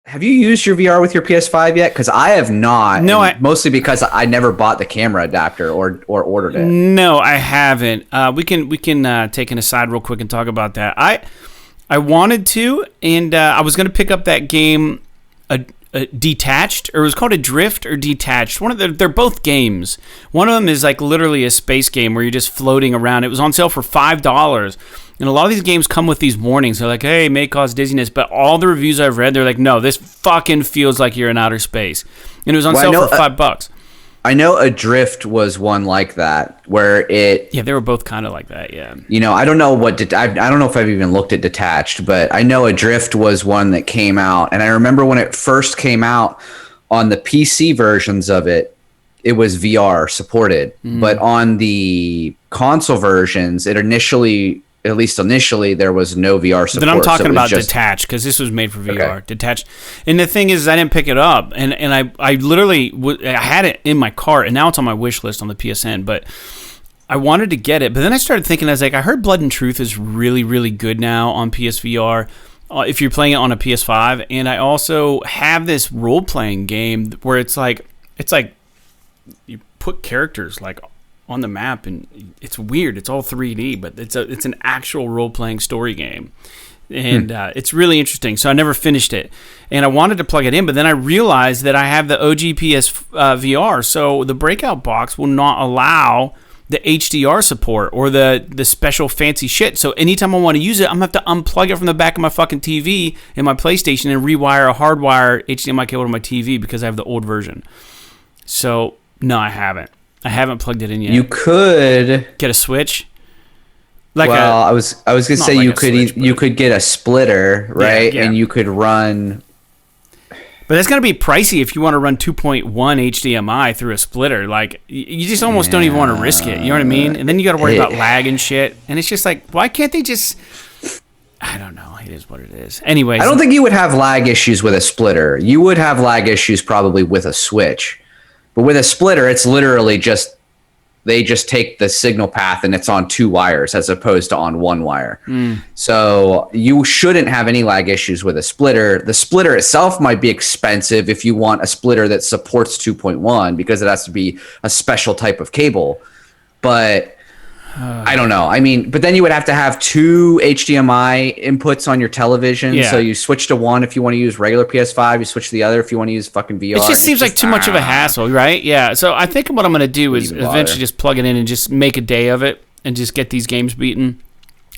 Have you used your VR with your PS5 yet? Because I have not. No, mostly because I never bought the camera adapter or ordered it. No, I haven't. We can take an aside real quick and talk about that. I wanted to, and I was going to pick up that game, Detached, or it was called Adrift or Detached. They're both games. One of them is like literally a space game where you're just floating around. It was on sale for $5. And a lot of these games come with these warnings. They're like, hey, it may cause dizziness. But all the reviews I've read, they're like, no, this fucking feels like you're in outer space. And it was on sale for $5. I know Adrift was one like that, where it... Yeah, they were both kind of like that, yeah. You know, I don't know I don't know if I've even looked at Detached, but I know Adrift was one that came out. And I remember when it first came out on the PC versions of it, it was VR supported. But on the console versions, it initially... At least initially, there was no VR support. Then I'm talking about Detached, because this was made for VR. Okay. Detached. And the thing is, I didn't pick it up. And I literally, I had it in my cart, and now it's on my wish list on the PSN. But I wanted to get it. But then I started thinking, I was like, I heard Blood and Truth is really, really good now on PSVR. If you're playing it on a PS5. And I also have this role-playing game where it's like you put characters like on the map, and it's weird. It's all 3D, but it's an actual role-playing story game, and it's really interesting. So I never finished it, and I wanted to plug it in, but then I realized that I have the OG PSVR, so the Breakout box will not allow the HDR support or the special fancy shit. So anytime I want to use it, I'm gonna have to unplug it from the back of my fucking TV and my PlayStation and rewire a hardwire HDMI cable to my TV because I have the old version. So no, I haven't plugged it in yet. You could get a Switch. I was gonna say you could get a splitter, right? Yeah. And you could run. But that's gonna be pricey if you want to run 2.1 HDMI through a splitter. Like you just almost don't even want to risk it. You know what I mean? And then you got to worry about lag and shit. And it's just like, why can't they just? I don't know. It is what it is. Anyways, I don't think you would have lag issues with a splitter. You would have lag issues probably with a Switch. But with a splitter, it's literally they just take the signal path and it's on two wires as opposed to on one wire. So you shouldn't have any lag issues with a splitter. The splitter itself might be expensive if you want a splitter that supports 2.1 because it has to be a special type of cable. But I don't know. I mean, but then you would have to have two HDMI inputs on your television. Yeah. So you switch to one if you want to use regular PS5. You switch to the other if you want to use fucking VR. It just seems like too much of a hassle, right? Yeah. So I think what I'm going to do is eventually just plug it in and just make a day of it and just get these games beaten.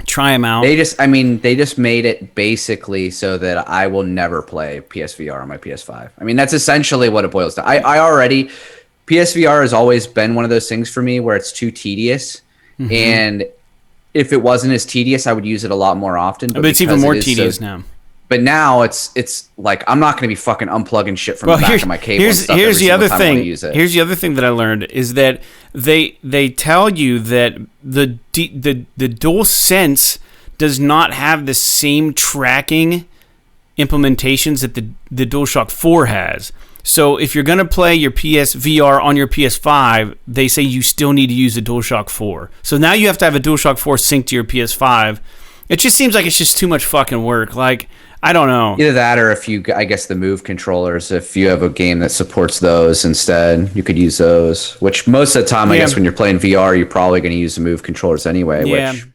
Try them out. They just made it basically so that I will never play PSVR on my PS5. I mean, that's essentially what it boils down. PSVR has always been one of those things for me where it's too tedious. Mm-hmm. And if it wasn't as tedious, I would use it a lot more often. But it's even more tedious now. But now it's like I'm not going to be fucking unplugging shit from the back of my cable. Here's the other thing. Here's the other thing that I learned is that they tell you that the DualSense does not have the same tracking implementations that the DualShock 4 has. So if you're going to play your PSVR on your PS5, they say you still need to use the DualShock 4. So now you have to have a DualShock 4 synced to your PS5. It just seems like it's just too much fucking work. Like, I don't know. Either that or I guess the Move controllers, if you have a game that supports those instead, you could use those. Which most of the time, I guess when you're playing VR, you're probably going to use the Move controllers anyway. Yeah. Which